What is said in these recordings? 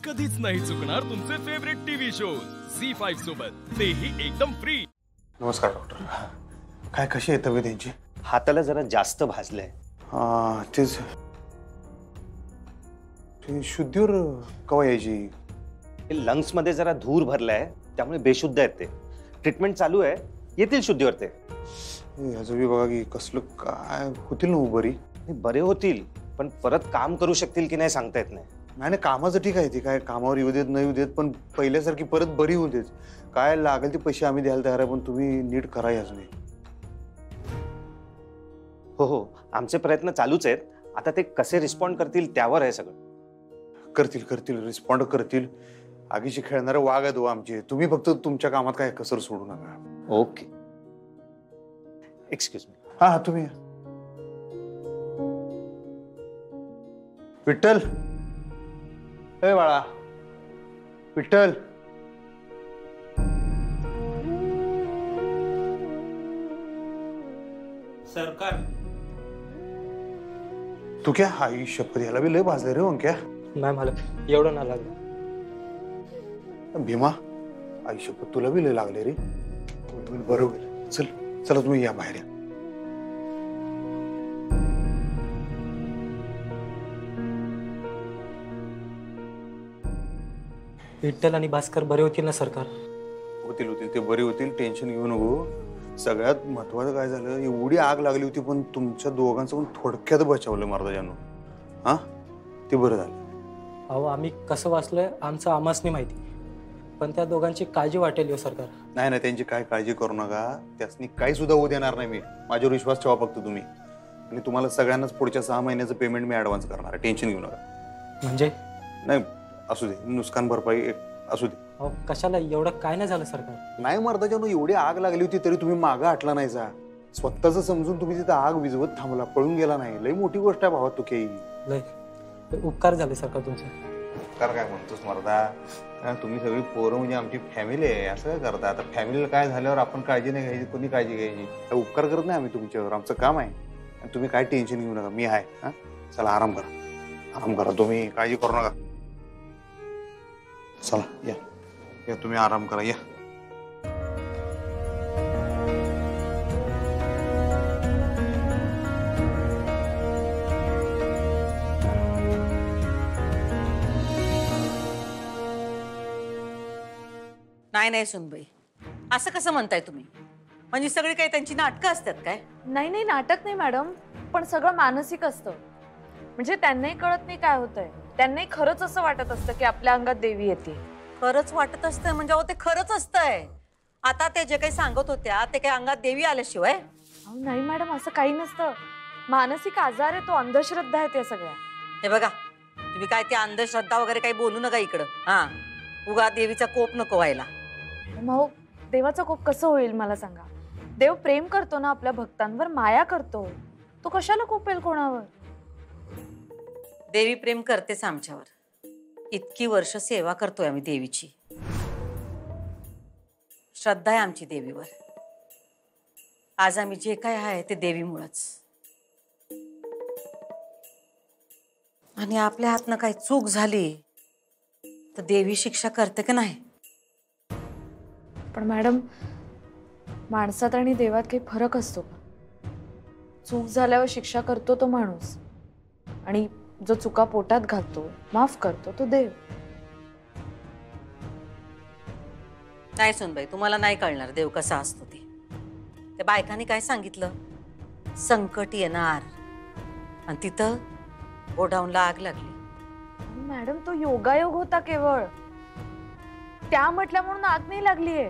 कधीच नाही चुकणार तुमचे फेवरेट टीव्ही शोज झी5 सोबत, तेही एकदम फ्री। नमस्कार डॉक्टर, काय कशी आहे तब्येत यांची? हाताला जरा जास्त भाजलंय। तेच शुद्धीवर कवा यायची? लंग्स मध्ये जरा धूर भरलाय, त्यामुळे बेशुद्ध आहेत ते। ट्रीटमेंट चालू आहे, येतील शुद्धीवर ते। याचं बघा की कसलं काय होतील ना बरी? बरे होतील, पण परत काम करू शकतील की नाही सांगता येत नाही। नाही कामाचं ठीक आहे, ती काय कामावर येऊ देत नाही येऊ देत, पण पहिल्यासारखी परत बरी होऊ देत। काय लागेल ते पैसे आम्ही द्यायला तयार आहे, पण तुम्ही नीट करा याच नाही। हो हो, आमचे प्रयत्न चालूच आहेत। आता ते कसे रिस्पॉन्ड करतील त्यावर आहे सगळं। करतील करतील, रिस्पॉन्ड करतील। आगीशी खेळणारे वाघ आहेत हो आमचे। तुम्ही फक्त तुमच्या कामात काय कसर सोडू नका। Okay, excuse me. हा तुम्ही विठ्ठल, ए बाळा विठ्ठल, सरकार तू क्या आई शपथ, याला बी लय भाजले रे ओंक्या। नाही मला एवढं ना लागलं। भीमा आई शपथ, तुला बी लय लागले रे। बरोबर, चल चला तुम्ही या बाहेर या। विठ्ठल आणि भास्कर बरे होतील ना सरकार? होतील होतील, ते बरे होतील, टेन्शन घेऊ नको। सगळ्यात महत्वाचं काय झालं, एवढी आग लागली होती पण तुमच्या दोघांचं पण थोडक्यात बचावलं महाराजांनो। हा ते बरं झालं। अहो आम्ही कसं वाचलोय आमचं आम्हाच नाही माहिती, पण त्या दोघांची काळजी वाटेल हो सरकार। नाही नाही, त्यांची काय काळजी करू नका, त्यासनी काही सुद्धा होऊ देणार नाही मी। माझ्यावर विश्वास ठेवा फक्त तुम्ही। आणि तुम्हाला सगळ्यांनाच पुढच्या 6 महिन्याचं पेमेंट मी ऍडव्हान्स करणार आहे, टेन्शन घेऊ नका। म्हणजे? नाही असू दे, नुकसान भरपाई एक असू दे। अहो कशाला, एवढं काय नाही झालं सरकार। नाही महाराजांनो, एवढी आग लागली होती तरी तुम्ही मागं हटला नाही जा। स्वतःच समजून तुम्ही तिथं आग विझवत थांबला, पळून गेला नाही। लई मोठी गोष्ट आहे भावा, तू काही लय उपकार झाले सरकार तुमचे। उपकार काय म्हणतोस मर्दा? तुम्ही सगळी पोरं म्हणजे आमची फॅमिली आहे, असं काय करता? आता फॅमिलीला काय झाल्यावर आपण काळजी नाही घ्यायची, कोणी काळजी घ्यायची? उपकार करत नाही आम्ही तुमच्यावर, आमचं काम आहे। आणि तुम्ही काय टेन्शन घेऊ नका, मी आहे। हा चला आराम करा, आराम करा, तुम्ही काळजी करू नका। चला या या, तुम्ही आराम करा, या। नाही नाही सुनबाई, असं कसं म्हणताय तुम्ही? म्हणजे सगळी काही त्यांची नाटकं असतात काय? नाही नाही, नाटक नाही मॅडम, पण सगळं मानसिक असतं। म्हणजे त्यांनाही कळत नाही काय होतंय, त्यांनाही खरंच असं वाटत असतं की आपल्या अंगात देवी येते। खरंच वाटत असतंय म्हणजे ते खरंच असतंय। आता ते जे काही सांगत होत्या ते काही अंगात देवी आल्याशिवाय? अहो नाही मॅडम, असं काही नसतं। मानसिक आजार आहे तो, अंधश्रद्धा आहे त्या सगळ्या। हे बघा, तुम्ही काय ते अंधश्रद्धा वगैरे काही बोलू नका इकडं। हा, उगा देवीचा कोप नको व्हायला। मग देवाचा कोप कसं होईल मला सांगा? देव प्रेम करतो ना आपल्या भक्तांवर, माया करतो, तो कशाला कोपेल कोणावर? देवी प्रेम करतेच आमच्यावर। इतकी वर्ष सेवा करतोय आम्ही देवीची, श्रद्धा आहे आमची देवीवर। आज आम्ही जे काय आहे ते देवीमुळेच। आणि आपल्या हातनं काही चूक झाली तर देवी शिक्षा करते का नाही? पण मॅडम, माणसात आणि देवात काही फरक असतो का? चूक झाल्यावर शिक्षा करतो तो माणूस, आणि जो चुका पोटात घालतो, माफ करतो तो देव। नाही सुनबाई, तुम्हाला नाही कळणार देव कसा असतो ते। त्या बायकांनी काय सांगितलं, संकट येणार आणि तिथं गोडाऊनला आग लागली। मॅडम तो योगायोग होता केवळ, त्या म्हटल्या म्हणून आग नाही लागलीये।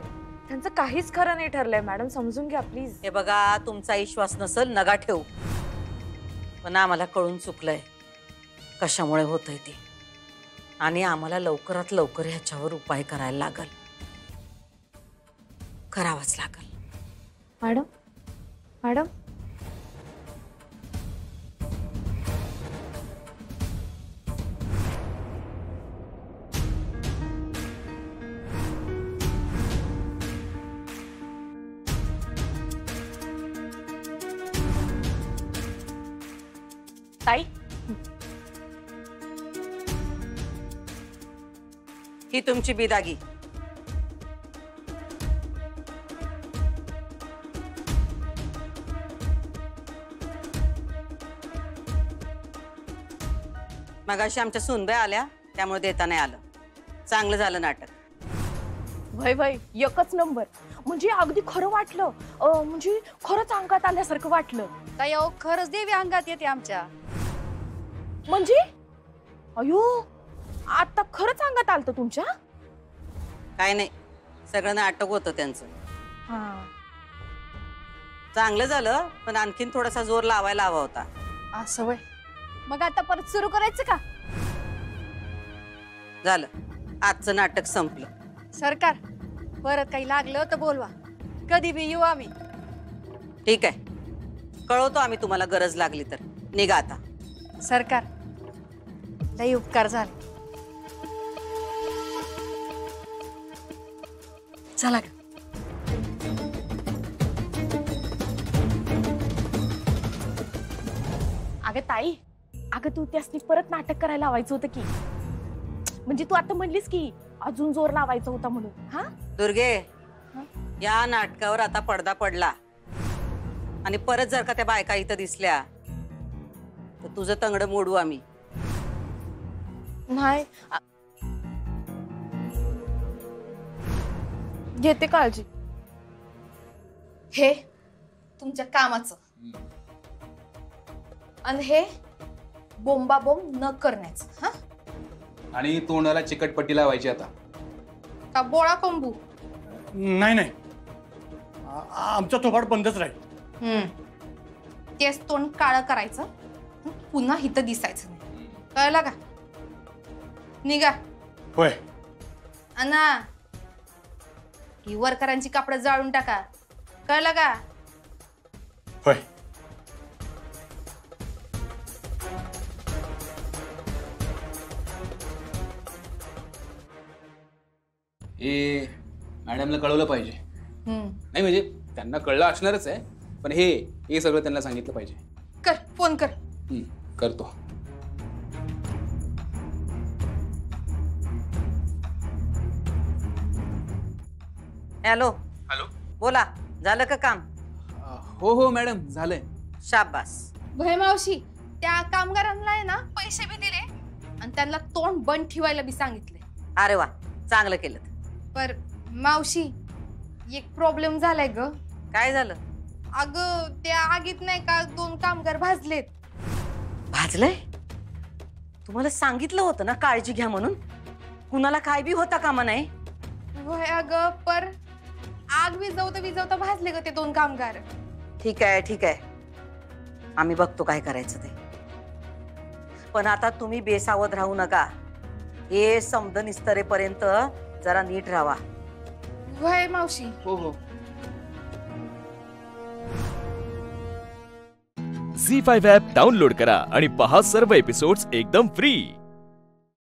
त्यांचं काहीच खरं नाही ठरलंय मॅडम, समजून घ्या प्लीज। हे बघा, तुमचा विश्वास नसेल नगा ठेवू, पण आम्हाला कळून चुकलंय कशामुळे होतंय ते, आणि आम्हाला लवकरात लवकर ह्याच्यावर उपाय करायला लागल, करावाच लागल। मॅडम मॅडम ताई, ही तुमची बिदागी. मगाशी आमच्या सुनबाई आल्या त्यामुळे देता नाही आलं. चांगलं झालं नाटक. वय वय एकच नंबर. म्हणजे अगदी खरं वाटलं. म्हणजे खरंच अंगात आल्यासारखं वाटलं. काय अहो खरंच देवी अंगात येते आमच्या. म्हणजे अयो आता खरंच अंगात आलतं तुमच्या. काय नाही, सगळं नाटक होतं त्यांचं. हा चांगलं झालं, पण आणखीन थोडासा जोर लावायला हवा होता. असं वय. मग आता परत सुरू करायचं का? झालं, आजचं नाटक संपलं. सरकार परत काही लागलं तर बोलवा, कधी बी येऊ आम्ही. ठीक आहे, कळवतो आम्ही तुम्हाला गरज लागली तर. निघा आता. सरकार लई उपकार झाले. चला ग. अगं ताई, अगं तू त्यासनी परत नाटक करायला लावायचं होतं की. म्हणजे तू आता म्हणलीस की अजून जोर लावायचा होता म्हणून. हा दुर्गे, या नाटकावर आता पडदा पडला आणि परत जर का त्या बायका इथं दिसल्या तर तुझं तंगड मोडू आम्ही. नाही घेते काळजी. हे तुमच्या कामाचं आणि हे बोंबाबोंब न करण्याचं. हा आणि तोंडाला चिकटपट्टी लावायची आता. का बोळा कंबू. नाही नाही, आमचा थोबाड बंदच राहील. तेच तोंड काळं करायचं, पुन्हा इथं दिसायचं नाही. कळलं का? निघा. होय. अना ही वर्करांची कापड जाळून टाका. कळलं का? होय. हे मॅडमला कळवलं पाहिजे. नाही म्हणजे त्यांना कळलं असणारच आहे, पण हे सगळं त्यांना सांगितलं पाहिजे. कर, फोन कर. करतो. हॅलो. हॅलो. बोला, झालं का काम? हो मॅडम, झालंय. शाबास. भय मावशी, त्या कामगारांना आहे ना पैसे बी दिले आणि त्यांना तोंड बंद ठेवायला बी सांगितले. अरे वा, चांगलं केलं. पर मावशी एक प्रॉब्लेम झालाय ग. काय झालं? अगं त्या आगीत नाही का 2 कामगार भाजलेत. भाजलंय? तुम्हाला सांगितलं होतं ना काळजी घ्या म्हणून. कुणाला काय बी होता कामा नाही. होय अगं, पर आग विजवता भाजले ग ते 2 कामगार. ठीक आहे ठीक आहे, आम्ही बघतो काय करायचं ते. पण आता तुम्ही बेसावध राहू नका. हे समद निस्तरेपर्यंत जरा नीट राहा. होय मावशी. हो. झी5 ॲप डाउनलोड करा आणि पहा सर्व एपिसोड्स एकदम फ्री.